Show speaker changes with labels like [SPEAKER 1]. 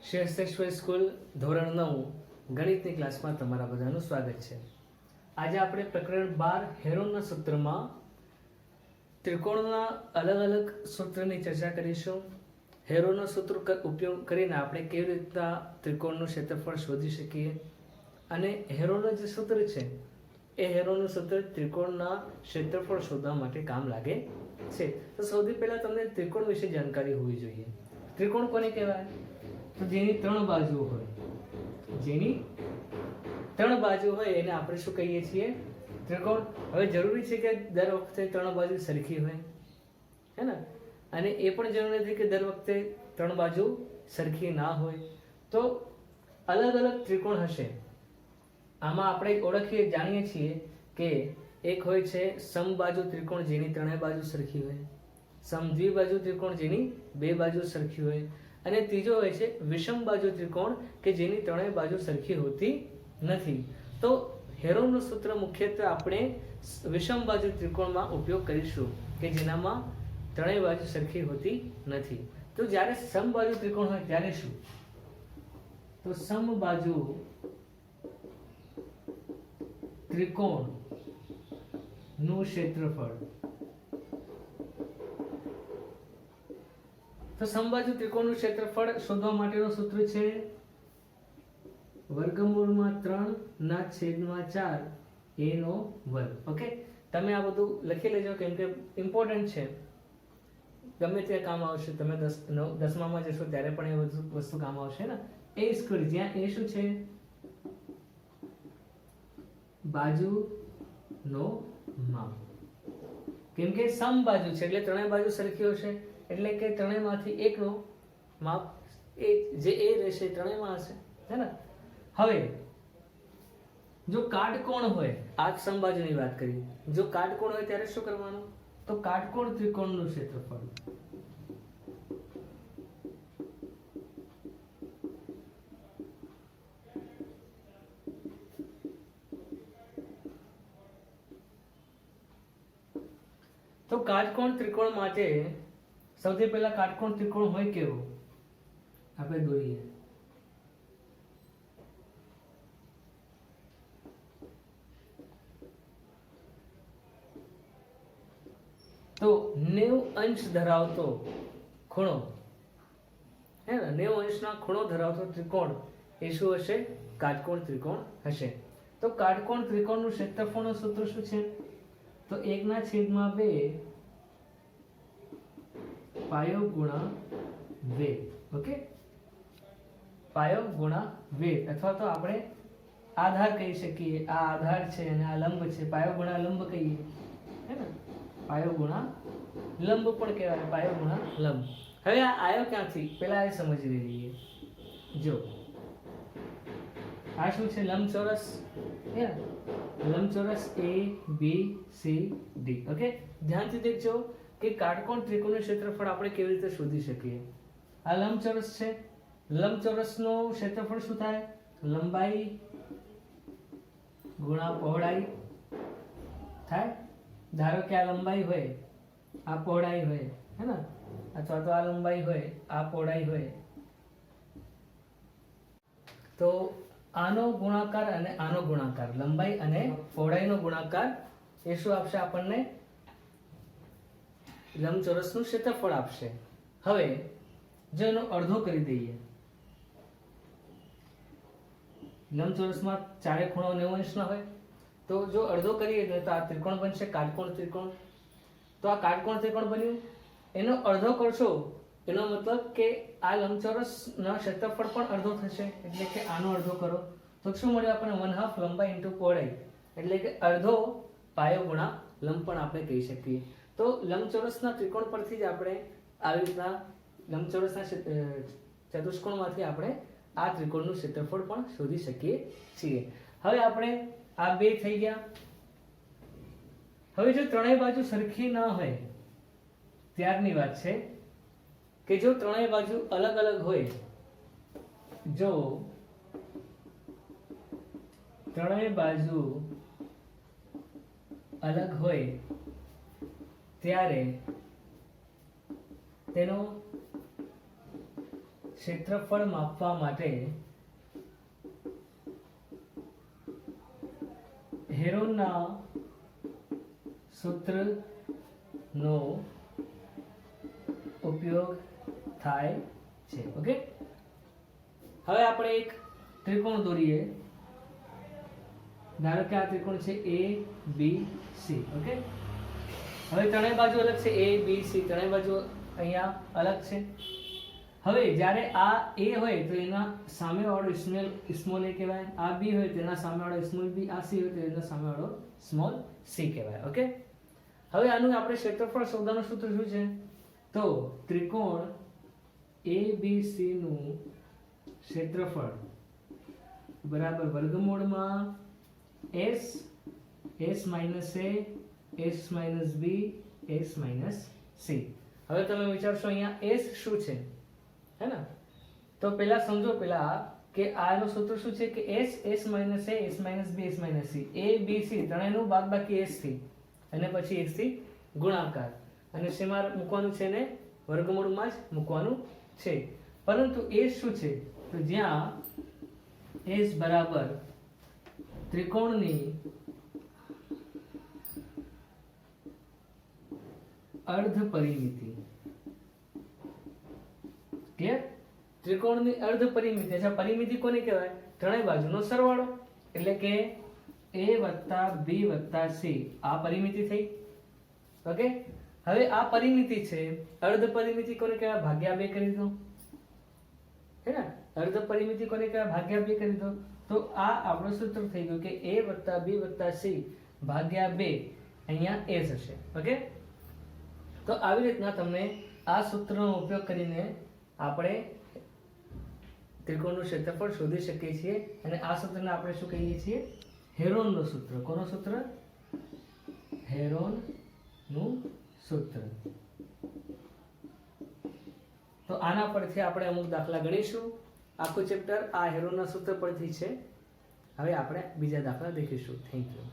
[SPEAKER 1] શ્રેષ્ઠેશ્વર school ધોરણ 9 ગણિતની ક્લાસમાં તમારા બધાનું સ્વાગત છે. આજે આપણે પ્રકરણ 12 હેરોનના સૂત્રમાં ત્રિકોણના અલગ અલગ સૂત્રની ચર્ચા કરીશું. હેરોનનો સૂત્ર ઉપયોગ કરીને આપણે કેવી રીતના ત્રિકોણનું ક્ષેત્રફળ શોધી શકીએ અને હેરોનનું જે સૂત્ર છે એ હેરોનનું સૂત્ર ત્રિકોણના ક્ષેત્રફળ શોધવા માટે કામ લાગે છે. તો સૌથી પહેલા તમને ત્રિકોણ વિશે જાણકારી હોવી જોઈએ. ત્રિકોણ કોને કહેવાય? તો જેની ત્રણ બાજુ હોય, જેની ત્રણ બાજુ હોય એને આપણે શું કહીએ છીએ? ત્રિકોણ. હવે જરૂરી છે કે દર વખતે ત્રણ બાજુ સરખી હોય, હે ને? અને એ પણ જરૂરી નથી કે દર વખતે ત્રણ બાજુ સરખી ના હોય. તો અલગ અલગ ત્રિકોણ હશે. આમાં આપણે જાણીએ છીએ કે એક હોય છે સમબાજુ ત્રિકોણ જેની ત્રણેય બાજુ સરખી હોય, સમદ્વિબાજુ ત્રિકોણ જેની બે બાજુ સરખી હોય, અને ત્રીજો હોય છે વિષમ બાજુ ત્રિકોણ કે જેની ત્રણેય બાજુ સરખી હોતી નથી. તો હેરોનનું સૂત્ર મુખ્યત્વે આપણે વિષમ બાજુ ત્રિકોણમાં ઉપયોગ કરીશું કે જેનામાં ત્રણેય બાજુ સરખી હોતી નથી. તો જ્યારે સમબાજુ ત્રિકોણ હોય ત્યારે શું? તો સમબાજુ ત્રિકોણ નું ક્ષેત્રફળ. તો સમબાજુ ત્રિકોણનું ક્ષેત્રફળ શોધવા માટેનું સૂત્ર છે વર્ગમૂળમાં 3/4 a નો વર્ગ. ઓકે, તમે આ બધું લખી લેજો કેમ કે ઇમ્પોર્ટન્ટ છે. ગમે તે કામ આવશે. તમે 10મામાં જશો ત્યારે પણ એ બધું વસ્તુ કામ આવશે ને. a સ્ક્વેર, જ્યાં a શું છે? બાજુનો માપ. કેમ કે સમબાજુ છે એટલે ત્રણેય બાજુ સરખી હશે, એટલે કે ત્રણેયમાંથી એકનો માપ એ જે એ રહેશે ત્રણેયમાં હશે, હે ને? હવે જો કાટકોણ હોય, આ સમબાજુની વાત કરી, જો કાટકોણ હોય ત્યારે શું કરવાનું? તો કાટકોણ ત્રિકોણનું ક્ષેત્રફળ. તો કાટકોણ ત્રિકોણ માટે સૌથી પહેલા કાટકોણ ત્રિકોણ હોય કેવો આપણે દોરીએ. તો 90 અંશ ધરાવતો ખૂણો, હે ને? 90 અંશના ખૂણો ધરાવતો ત્રિકોણ એ શું હશે? કાટકોણ ત્રિકોણ હશે. તો કાટકોણ ત્રિકોણનું ક્ષેત્રફળનું સૂત્ર શું છે? તો 1/2 પાયો ગુણા વેગ. ઓકે, પાયો ગુણા વેગ, અથવા તો આપણે આધાર કહી શકીએ. આ આધાર છે અને આ લંબ છે. પાયો ગુણા લંબ કહીએ, હે ને? પાયો ગુણા લંબ પણ કહેવાય, પાયો ગુણા લંબ. હવે આ આયો ક્યાંથી? પહેલા એ સમજી લઈએ. જો આ શું છે? લંબચોરસ, હે ને? લંબચોરસ ABCD. ઓકે, ધ્યાનથી દેખજો કે કાટકોણ ત્રિકોણનું ક્ષેત્રફળ આપણે કેવી રીતે શોધી શકીએ. આ લંબચોરસ છે. લંબચોરસનું ક્ષેત્રફળ શું થાય? લંબાઈ ગુણા પહોળાઈ થાય. ધારો કે આ લંબાઈ હોય, આ પહોળાઈ હોય, હે ને? અથવા તો આ લંબાઈ હોય, આ પહોળાઈ હોય, તો આનો ગુણાકાર અને આનો ગુણાકાર, લંબાઈ અને પહોળાઈનો ગુણાકાર એ શું આપશે આપણને? લંબચોરસનું ક્ષેત્રફળ આપશે. હવે જો એનો અડધો કરી દઈએ, લંબચોરસમાં ચારે ખૂણો 90 અંશના હોય, તો જો અડધો કરીએ તો આ ત્રિકોણ બનશે, કાટકોણ ત્રિકોણ. તો આ કાટકોણ ત્રિકોણ બન્યું. એનો અડધો કરશો એનો મતલબ કે આ લંબચોરસના ક્ષેત્રફળ પણ અડધો થશે, એટલે કે આનો અડધો કરો તો શું મળ્યું આપણને? 1/2 લંબાઈ ઇન્ટુ પહોળાઈ, એટલે કે અડધો પાયો ગુણા લંબ પણ આપણે કહી શકીએ. તો લંબચોરસના ત્રિકોણ પરથી જ આપણે આવી રીતના લંબચોરસના ચતુષ્કોણમાંથી આપણે આ ત્રિકોણનું ક્ષેત્રફળ પણ શોધી શકીએ છીએ. હવે આપણે આ બે થઈ ગયા. હવે જો ત્રણેય બાજુ સરખી ના હોય ત્યારની વાત છે કે જો ત્રણેય બાજુ અલગ અલગ હોય, જો ત્રણેય બાજુ અલગ હોય ત્યારે તેનો ક્ષેત્રફળ માપવા માટે હેરોનના સૂત્રનો ઉપયોગ થાય છે. ઓકે, હવે આપણે એક ત્રિકોણ દોરીએ. ધારો કે આ ત્રિકોણ છે A B C. ઓકે, હવે ત્રણેય બાજુ અલગ છે, A B C ત્રણેય બાજુ અહીંયા અલગ છે. હવે જ્યારે આ A હોય તો એના સામેવાળો સ્મોલ a કહેવાય, આ B હોય તો એના સામેવાળો સ્મોલ b, આ C હોય તો એના સામેવાળો સ્મોલ c કહેવાય. ઓકે, હવે આનું આપણે ક્ષેત્રફળ શોધવાનું સૂત્ર શું છે? તો ત્રિકોણ ABC નું ક્ષેત્રફળ બરાબર વર્ગમૂળમાં s minus a s minus b s minus c. હવે તમે વિચારશો અહીંયા s શું છે, હે ને? તો પહેલા સમજો કે આનું સૂત્ર શું છે કે s minus a s minus b s minus c, a b c ત્રણેયનું બાદબાકી s થી અને પછી x થી ગુણાકાર, અને શેમાં મૂકવાનું છે ને? વર્ગમૂળમાં જ મૂકવાનું છે. પરંતુ s શું છે? તો જ્યાં s બરાબર ત્રિકોણની અર્ધ પરિમિતિ. ક્લિયર? ત્રિકોણની અર્ધ પરિમિતિ. અચ્છા, પરિમિતિ કોને કહેવાય? ત્રણેય બાજુનો સરવાળો, એટલે કે a વત્તા b વત્તા c આ પરિમિતિ થઈ. ઓકે, હવે આ પરિમિતિ છે, અર્ધ પરિમિતિ કોને કહેવાય? ભાગ્યા 2 કરી દો, હે ને? અર્ધ પરિમિતિ કોને કહેવાય? ભાગ્યા 2 કરી દો. તો આ આપણું સૂત્ર થઈ ગયું કે a વત્તા b વત્તા c ભાગ્યા 2 અહીંયા s હશે. ઓકે, તો આવી રીતના તમને આ સૂત્રનો ઉપયોગ કરીને આપણે ત્રિકોણનું ક્ષેત્રફળ શોધી શકીએ છીએ. અને આ સૂત્રને આપણે શું કહીએ છીએ? હેરોનનું સૂત્ર. કોનું સૂત્ર? હેરોનનું સૂત્ર. તો આના પરથી આપણે અમુક દાખલા ગણીશું. આખું ચેપ્ટર આ હેરોનના સૂત્ર પરથી છે. હવે આપણે બીજા દાખલા દેખીશું. Thank you.